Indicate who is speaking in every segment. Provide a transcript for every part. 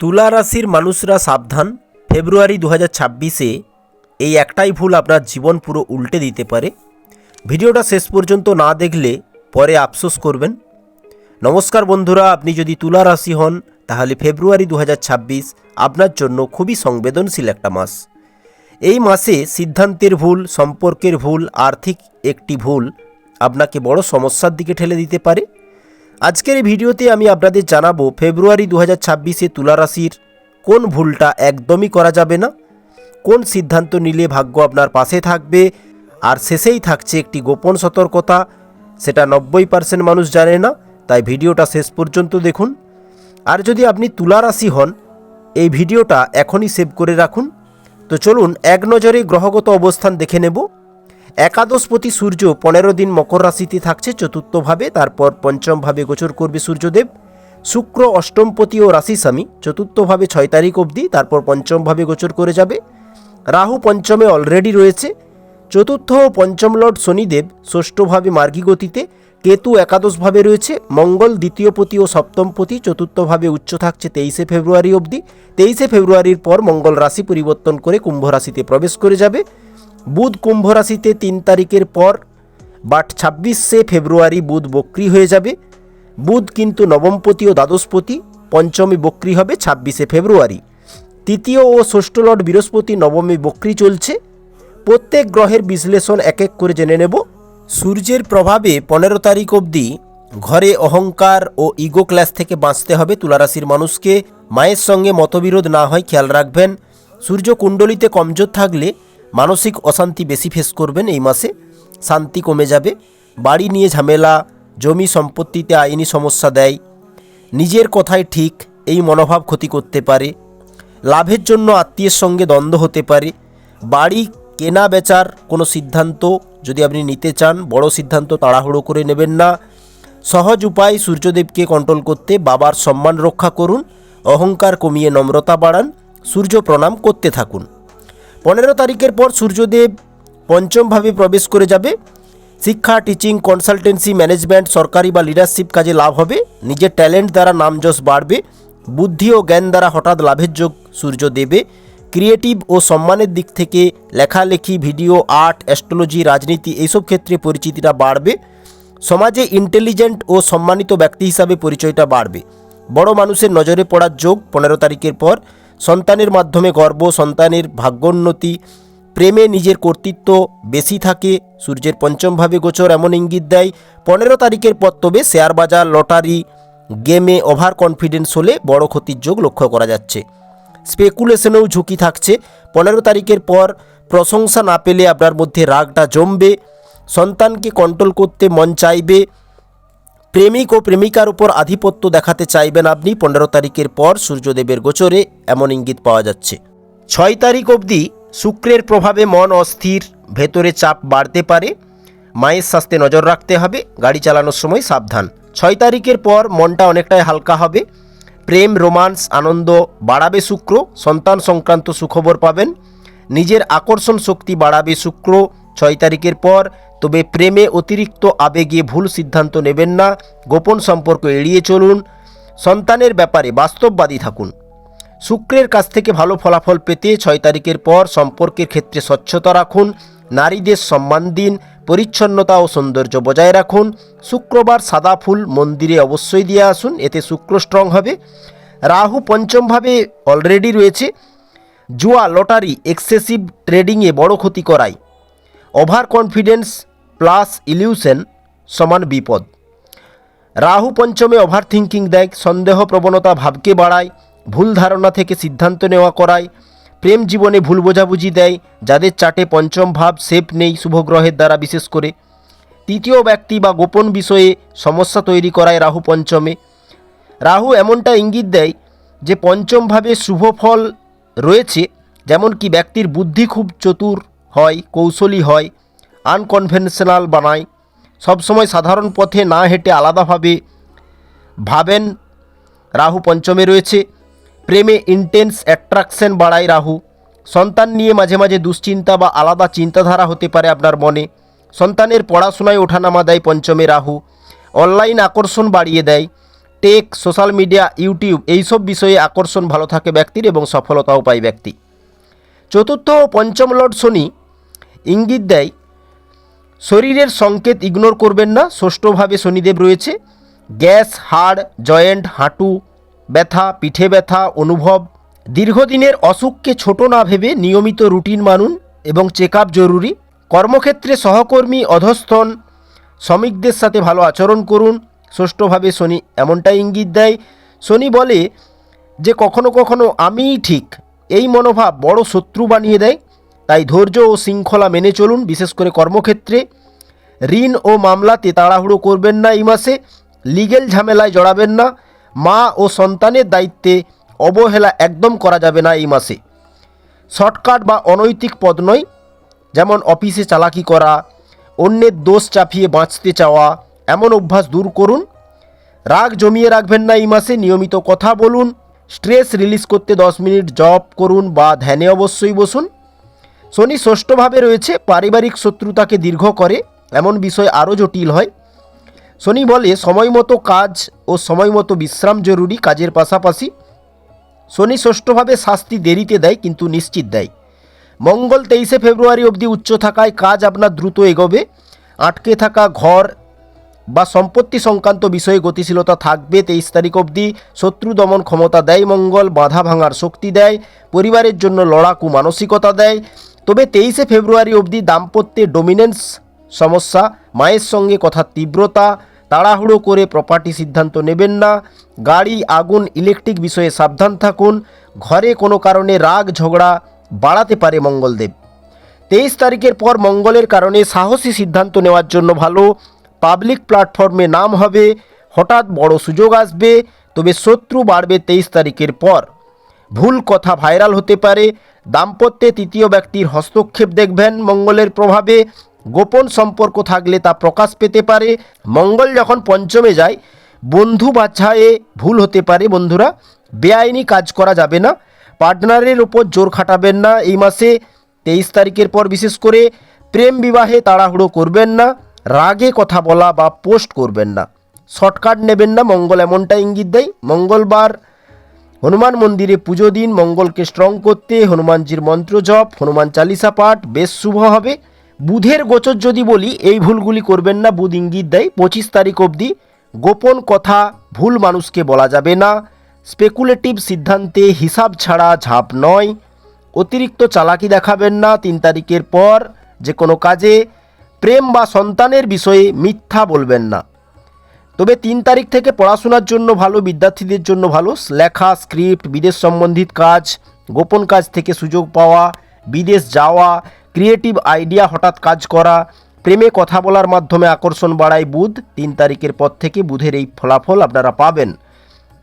Speaker 1: তুলা রাশির মানুষরা সাবধান। ফেব্রুয়ারি 2026-এ এই একটাই ভুল আপনার জীবন পুরো উল্টে দিতে পারে। ভিডিওটা শেষ পর্যন্ত না দেখলে পরে আফসোস করবেন। নমস্কার বন্ধুরা, আপনি যদি তুলা রাশি হন তাহলে ফেব্রুয়ারি 2026 আপনার জন্য খুবই সংবেদনশীল একটা মাস। এই মাসে সিদ্ধান্তের ভুল, সম্পর্কের ভুল, আর্থিক একটি ভুল আপনাকে বড় সমস্যার দিকে ঠেলে দিতে পারে। আজকের এই ভিডিওতে আমি আপনাদের জানাবো ফেব্রুয়ারি 2026-এ তুলা রাশির কোন ভুলটা একদমই করা যাবে না, কোন সিদ্ধান্ত নিলে ভাগ্য আপনার পাশে থাকবে, আর শেষেই থাকছে একটি গোপন সতর্কতা, সেটা 90% মানুষ জানে না, তাই ভিডিওটা শেষ পর্যন্ত দেখুন। আর যদি আপনি তুলা রাশি হন এই ভিডিওটা এখনই সেভ করে রাখুন। তো চলুন এক নজরে গ্রহগত অবস্থান দেখে নেব। একাদশপতি সূর্য 15 দিন মকর রাশিতে থাকছে চতুর্থভাবে, তারপর পঞ্চমভাবে গোচর করবে সূর্যদেব। শুক্র অষ্টমপতি ও রাশি স্বামী চতুর্থভাবে 6 তারিখ অবধি, তারপর পঞ্চমভাবে গোচর করে যাবে। রাহু পঞ্চমে অলরেডি রয়েছে। চতুর্থ ও পঞ্চম লর্ড শনিদেব ষষ্ঠভাবে মার্গী গতিতে, কেতু একাদশভাবে রয়েছে। মঙ্গল দ্বিতীয়পতি ও সপ্তমপতি চতুর্থভাবে উচ্চ থাকছে 23শে ফেব্রুয়ারি অবধি। 23শে ফেব্রুয়ারির পর মঙ্গল রাশি পরিবর্তন করে কুম্ভ রাশিতে প্রবেশ করে যাবে। বুধ কুম্ভ রাশিতে 3 তারিখের পর, বাট 26শে ফেব্রুয়ারি বুধ বক্রী হয়ে যাবে। বুধ কিন্তু নবমপতি ও দ্বাদশপতি, পঞ্চমী বক্রী হবে 26শে ফেব্রুয়ারি। তৃতীয় ও ষষ্ঠ লর্ড বৃহস্পতি নবমী বক্রী চলছে। প্রত্যেক গ্রহের বিশ্লেষণ এক এক করে জেনে নেব। সূর্যের প্রভাবে 15 তারিখ অবধি ঘরে অহংকার ও ইগো ক্ল্যাশ থেকে বাঁচতে হবে তুলারাশির মানুষকে। মায়ের সঙ্গে মতবিরোধ না হয় খেয়াল রাখবেন। সূর্য কুণ্ডলিতে কমজোর থাকলে মানসিক অশান্তি বেশি ফেস করবেন এই মাসে। শান্তি কমে যাবে। বাড়ি নিয়ে ঝামেলা, জমি সম্পত্তিতে আইনি সমস্যা দেয়, নিজের কথাই ঠিক, এই মনোভাব ক্ষতি করতে পারে। লাভের জন্য আত্মীয়ের সঙ্গে দ্বন্দ্ব হতে পারে। বাড়ি কেনা বেচার কোনো সিদ্ধান্ত যদি আপনি নিতে চান, বড় সিদ্ধান্ত তাড়াহুড়ো করে নেবেন না। সহজ উপায় সূর্যদেবকে কন্ট্রোল করতে বাবার সম্মান রক্ষা করুন, অহংকার কমিয়ে নম্রতা বাড়ান, সূর্য প্রণাম করতে থাকুন। 15 তারিখের পর সূর্যদেব পঞ্চমভাবে প্রবেশ করে যাবে। শিক্ষা, টিচিং, কনসালটেন্সি, ম্যানেজমেন্ট, সরকারি বা লিডারশিপ কাজে লাভ হবে। নিজের ট্যালেন্ট দ্বারা নামযশ বাড়বে। বুদ্ধি ও জ্ঞান দ্বারা হঠাৎ লাভের যোগ সূর্য দেবে। ক্রিয়েটিভ ও সম্মানের দিক থেকে লেখালেখি, ভিডিও, আর্ট, অ্যাস্ট্রোলজি, রাজনীতি এইসব ক্ষেত্রে পরিচিতিটা বাড়বে। সমাজে ইন্টেলিজেন্ট ও সম্মানিত ব্যক্তি হিসাবে পরিচয়টা বাড়বে। বড় মানুষের নজরে পড়ার যোগ 15 তারিখের পর। সন্তানের মাধ্যমে গর্ব, সন্তানের ভাগ্যোন্নতি। প্রেমে নিজের কর্তৃত্ব বেশি থাকে। সূর্যের পঞ্চমভাবে গোচর এমন ইঙ্গিত দেয়। 15 তারিখের পর তবে শেয়ার বাজার, লটারি, গেমে ওভার কনফিডেন্স হলে বড় ক্ষতির যোগ লক্ষ্য করা যাচ্ছে। স্পেকুলেশনেও ঝুঁকি থাকছে। 15 তারিখের পর প্রশংসা না পেলে আপনার মধ্যে রাগটা জমবে। সন্তানকে কন্ট্রোল করতে মন চাইবে। প্রেমিক ও প্রেমিকার উপর আধিপত্য দেখাতে চাইবেন আপনি 15 তারিখের পর সূর্যদেবের গোচরে, এমন ইঙ্গিত পাওয়া যাচ্ছে। 6 তারিখ অবধি শুক্রের প্রভাবে মন অস্থির, ভেতরে চাপ বাড়তে পারে। মায়ের স্বাস্থ্যে নজর রাখতে হবে, গাড়ি চালানোর সময় সাবধান। 6 তারিখের পর মনটা অনেকটাই হালকা হবে। প্রেম, রোমান্স, আনন্দ বাড়াবে শুক্র। সন্তান সংক্রান্ত সুখবর পাবেন। নিজের আকর্ষণ শক্তি বাড়াবে শুক্র 6 তারিখের পর। তবে প্রেমে অতিরিক্ত আবেগে ভুল সিদ্ধান্ত নেবেন না। গোপন সম্পর্ক এড়িয়ে চলুন। সন্তানের ব্যাপারে বাস্তববাদী থাকুন। শুক্রের কাছ থেকে ভালো ফলাফল পেতে 6 তারিখের পর সম্পর্কের ক্ষেত্রে স্বচ্ছতা রাখুন। নারীদের সম্মান দিন। পরিচ্ছন্নতা ও সৌন্দর্য বজায় রাখুন। শুক্রবার সাদা ফুল মন্দিরে অবশ্যই দিয়ে আসুন, এতে শুক্র স্ট্রং হবে। রাহু পঞ্চমভাবে অলরেডি রয়েছে। জুয়া, লটারি, এক্সেসিভ ট্রেডিংয়ে বড় ক্ষতি করায়। ওভার কনফিডেন্স প্লাস ইলিউশন সমান বিপদ। রাহু পঞ্চমে ওভার থিঙ্কিং দেয়। সন্দেহ প্রবণতা ভাবকে বাড়ায়। ভুল ধারণা থেকে সিদ্ধান্ত নেওয়া করায়। প্রেম জীবনে ভুল বোঝাবুঝি দেয়। যাদের চার্টে পঞ্চম ভাব সেফ নেই শুভগ্রহের দ্বারা, বিশেষ করে তৃতীয় ব্যক্তি বা গোপন বিষয়ে সমস্যা তৈরি করায় রাহু পঞ্চমে। রাহু এমনটা ইঙ্গিত দেয় যে পঞ্চমভাবে শুভ ফল রয়েছে, যেমন কি ব্যক্তির বুদ্ধি খুব চতুর হয়, কৌশলী হয়, আনকনভেনশনাল বানায়, সবসময় সাধারণ পথে না হেঁটে আলাদাভাবে ভাবেন। রাহু পঞ্চমে রয়েছে। প্রেমে ইন্টেন্স অ্যাট্রাকশন বাড়ায় রাহু। সন্তান নিয়ে মাঝে মাঝে দুশ্চিন্তা বা আলাদা চিন্তাধারা হতে পারে আপনার মনে। সন্তানের পড়াশোনায় ওঠানামা দেয় পঞ্চমে রাহু। অনলাইন আকর্ষণ বাড়িয়ে দেয়। টেক, সোশ্যাল মিডিয়া, ইউটিউব এইসব বিষয়ে আকর্ষণ ভালো থাকে ব্যক্তির এবং সফলতাও পায় ব্যক্তি। চতুর্থ ও পঞ্চম লর্ড শনি ইঙ্গিত দেয় শরীরের সংকেত ইগনোর করবেন না। ষষ্ঠভাবে শনিদেব রয়েছে। গ্যাস, হাড়, জয়েন্ট, হাঁটু ব্যথা, পিঠে ব্যথা অনুভব। দীর্ঘদিনের অসুখকে ছোট না ভেবে নিয়মিত রুটিন মানুন এবং চেক আপ জরুরি। কর্মক্ষেত্রে সহকর্মী, অধস্তন শ্রমিকদের সাথে ভালো আচরণ করুন। ষষ্ঠভাবে শনি এমনটাই ইঙ্গিত দেয়, শনি বলে যে কখনো কখনো আমিই ঠিক, এই মনোভাব বড় শত্রু বানিয়ে দেয়। তাই ধৈর্য ও শৃঙ্খলা মেনে চলুন, বিশেষ করে কর্মক্ষেত্রে। ঋণ ও মামলাতে তাড়াহুড়ো করবেন না এই মাসে। লিগেল ঝামেলায় জড়াবেন না। মা ও সন্তানের দায়িত্বে অবহেলা একদম করা যাবে না এই মাসে। শর্টকাট বা অনৈতিক পথ নয়, যেমন অফিসে চালাকি করা, অন্যের দোষ চাপিয়ে বাঁচতে চাওয়া, এমন অভ্যাস দূর করুন। রাগ জমিয়ে রাখবেন না এই মাসে। নিয়মিত কথা বলুন। স্ট্রেস রিলিজ করতে 10 মিনিট জপ করুন বা ধ্যানে অবশ্যই বসুন। শনি ষষ্ঠভাবে রয়েছে, পারিবারিক শত্রুতাকে দীর্ঘ করে, এমন বিষয় আরও জটিল হয়। শনি বলে সময় মতো কাজ ও সময় মতো বিশ্রাম জরুরি কাজের পাশাপাশি। শনি ষষ্ঠভাবে শাস্তি দেরিতে দেয় কিন্তু নিশ্চিত দেয়। মঙ্গল 23শে ফেব্রুয়ারি অবধি উচ্চ থাকায় কাজ আপনার দ্রুত এগোবে। আটকে থাকা ঘর বা সম্পত্তি সংক্রান্ত বিষয়ে গতিশীলতা থাকবে 23 তারিখ অবধি। শত্রু দমন ক্ষমতা দেয় মঙ্গল, বাধা ভাঙার শক্তি দেয়, পরিবারের জন্য লড়াকু মানসিকতা দেয়। তবে 23শে ফেব্রুয়ারি অবধি দাম্পত্যে ডোমিনেন্স সমস্যা, মায়ের সঙ্গে কথার তীব্রতা, তাড়াহুড়ো করে প্রপার্টি সিদ্ধান্ত নেবেন না। গাড়ি, আগুন, ইলেকট্রিক বিষয়ে সাবধান থাকুন। ঘরে কোনো কারণে রাগ ঝগড়া বাড়াতে পারে মঙ্গলদেব। 23 তারিখের পর মঙ্গলের কারণে সাহসী সিদ্ধান্ত নেওয়ার জন্য ভালো। পাবলিক প্ল্যাটফর্মে নাম হবে, হঠাৎ বড় সুযোগ আসবে। তবে শত্রু বাড়বে 23 তারিখের পর। ভুল কথা ভাইরাল হতে পারে। দাম্পত্যে তৃতীয় ব্যক্তির হস্তক্ষেপ দেখবেন মঙ্গলের প্রভাবে। গোপন সম্পর্ক থাকলে তা প্রকাশ পেতে পারে। মঙ্গল যখন পঞ্চমে যায়, বন্ধু বাছাইয়ে ভুল হতে পারে। বন্ধুরা, বেআইনি কাজ করা যাবে না। পার্টনারের ওপর জোর খাটাবেন না এই মাসে 23 তারিখের পর। বিশেষ করে প্রেম বিবাহে তাড়াহুড়ো করবেন না। রাগে কথা বলা বা পোস্ট করবেন না। শর্টকাট নেবেন না, মঙ্গল এমনটা ইঙ্গিত দেয়। মঙ্গলবার হনুমান মন্দিরে পুজো দিন। মঙ্গলকে স্ট্রং করতে হনুমানজির মন্ত্র জপ, হনুমান চালিসা পাঠ বেশ শুভ হবে। বুধের গোচর যদি বলি, এই ভুলগুলি করবেন না। বুধ ইঙ্গিত দেয় 25 তারিখ অবধি গোপন কথা ভুল মানুষকে বলা যাবে না। স্পেকুলেটিভ সিদ্ধান্তে হিসাব ছাড়া ঝাঁপ নয়। অতিরিক্ত চালাকি দেখাবেন না 3 তারিখের পর। যে কোনো কাজে প্রেম বা সন্তানের বিষয়ে মিথ্যা বলবেন না। তবে 3 তারিখ থেকে পড়াশোনার জন্য ভালো, বিদ্যার্থীদের জন্য ভালো। লেখা, স্ক্রিপ্ট, বিদেশ সম্বন্ধিত কাজ, গোপন কাজ থেকে সুযোগ পাওয়া, বিদেশ যাওয়া, ক্রিয়েটিভ আইডিয়া হঠাৎ কাজ করা, প্রেমে কথা বলার মাধ্যমে আকর্ষণ বাড়ায় বুধ। 3 তারিখের পর থেকে বুধের এই ফলাফল আপনারা পাবেন।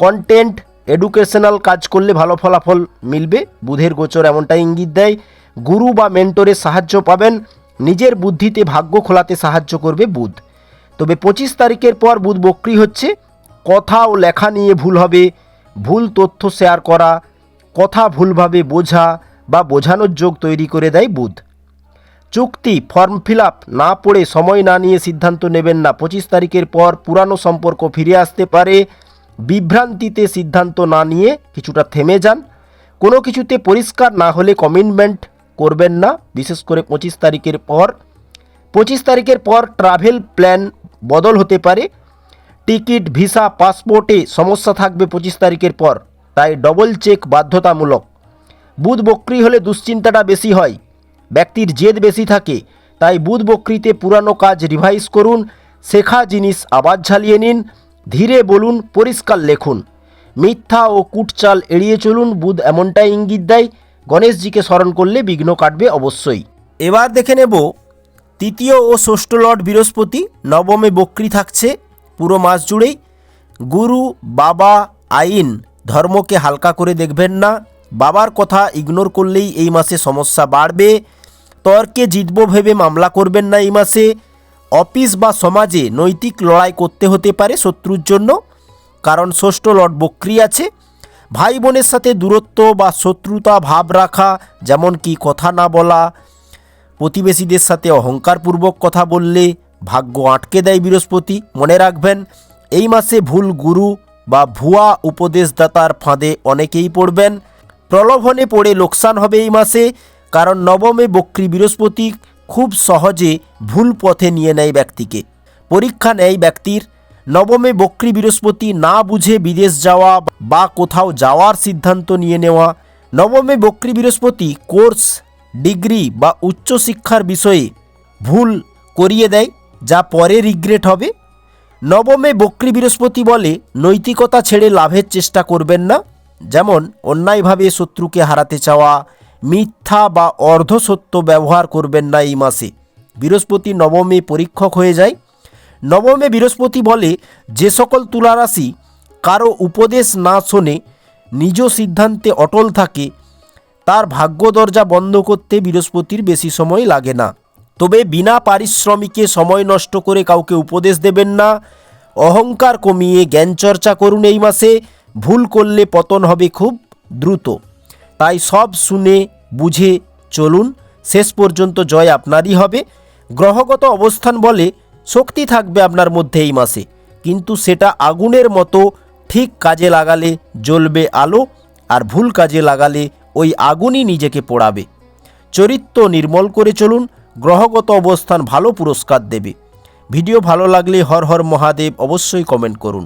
Speaker 1: কন্টেন্ট, এডুকেশনাল কাজ করলে ভালো ফলাফল মিলবে। বুধের গোচর এমনটা ইঙ্গিত দেয়। গুরু বা মেন্টরের সাহায্য পাবেন। নিজের বুদ্ধিতে ভাগ্য খোলাতে সাহায্য করবে বুধ। তবে 25 তারিখের পর বুধ বক্রী হচ্ছে। কথা ও লেখা নিয়ে ভুল হবে। ভুল তথ্য শেয়ার করা, কথা ভুলভাবে বোঝা বা বোঝানোর যোগ তৈরি করে দেয় বুধ। চুক্তি, ফর্ম ফিল আপ না পড়ে সময় না নিয়ে সিদ্ধান্ত নেবেন না। 25 তারিখের পর পুরানো সম্পর্ক ফিরে আসতে পারে। বিভ্রান্তিতে সিদ্ধান্ত না নিয়ে কিছুটা থেমে যান। কোনো কিছুতে পরিষ্কার না হলে কমিটমেন্ট করবেন না, বিশেষ করে 25 তারিখের পর। 25 তারিখের পর ট্রাভেল প্ল্যান বদল হতে পারে। টিকিট, ভিসা, পাসপোর্টে সমস্যা থাকবে 25 তারিখের পর, তাই ডবল চেক বাধ্যতামূলক। বুধ বক্রী হলে দুশ্চিন্তাটা বেশি হয়, ব্যক্তির জেদ বেশি থাকে। তাই বুধ বক্রীতে পুরানো কাজ রিভাইজ করুন। শেখা জিনিস আবার ঝালিয়ে নিন। ধীরে বলুন, পরিষ্কার লেখুন। মিথ্যা ও কুটচাল এড়িয়ে চলুন। বুধ এমনটাই ইঙ্গিত দেয়। গণেশজিকে স্মরণ করলে বিঘ্ন কাটবে অবশ্যই। এবার দেখে নেব তৃতীয় ও ষষ্ঠ লর্ড বৃহস্পতি নবমে বক্রী থাকছে পুরো মাস জুড়েই। গুরু, বাবা, আইন, ধর্মকে হালকা করে দেখবেন না। বাবার কথা ইগনোর করলেই এই মাসে সমস্যা বাড়বে। তর্কে জিতব ভেবে মামলা করবেন না এই মাসে। অফিস বা সমাজে নৈতিক লড়াই করতে হতে পারে শত্রুর জন্য, কারণ ষষ্ঠ লর্ড বক্রী আছে। ভাই বোনের সাথে দূরত্ব বা শত্রুতা ভাব রাখা, যেমন কি কথা না বলা, প্রতিবেশীদের সাথে অহংকারপূর্বক কথা বললে ভাগ্য আটকে দেয় বৃহস্পতি। মনে রাখবেন, এই মাসে ভুল গুরু বা ভুয়া উপদেশদাতার ফাঁদে অনেকেই পড়বেন। প্রলোভনে পড়ে লোকসান হবে এই মাসে, কারণ নবমে বক্রী বৃহস্পতি খুব সহজে ভুল পথে নিয়ে নেয় ব্যক্তিকে। পরীক্ষা নেয় ব্যক্তির। নবমে বক্রী বৃহস্পতি না বুঝে বিদেশ যাওয়া বা কোথাও যাওয়ার সিদ্ধান্ত নিয়ে নেওয়া। নবমে বক্রী বৃহস্পতি কোর্স, ডিগ্রি বা উচ্চশিক্ষার বিষয়ে ভুল করিয়ে দেয়, যা পরে রিগ্রেট হবে। নবমে বক্রী বৃহস্পতি বলে নৈতিকতা ছেড়ে লাভের চেষ্টা করবেন না, যেমন অন্যায়ভাবে শত্রুকে হারাতে চাওয়া, মিথ্যা বা অর্ধসত্য ব্যবহার করবেন না এই মাসে। বৃহস্পতি নবমে পরীক্ষক হয়ে যায়। নবমে বৃহস্পতি বলে যে সকল তুলা রাশি কারো উপদেশ না শোনে নিজ সিদ্ধান্তে অটল থাকে, তার ভাগ্য দরজা বন্ধ করতে বৃহস্পতির বেশি সময় লাগে না। তবে বিনা পারিশ্রমিকে সময় নষ্ট করে কাউকে উপদেশ দেবেন না। অহংকার কমিয়ে জ্ঞান চর্চা করুন এই মাসে। ভুল করলে পতন হবে খুব দ্রুত। তাই সব শুনে বুঝে চলুন, শেষ পর্যন্ত জয় আপনারই হবে। গ্রহগত অবস্থান বলে শক্তি থাকবে আপনার মধ্যে এই মাসে, কিন্তু সেটা আগুনের মতো ঠিক কাজে লাগালে জ্বলবে আলো, আর ভুল কাজে লাগালে ওই আগুনই নিজেকে পোড়াবে। চরিত্র নির্মল করে চলুন, গ্রহগত অবস্থান ভালো পুরস্কার দেবে। ভিডিও ভালো লাগলে হর হর মহাদেব অবশ্যই কমেন্ট করুন।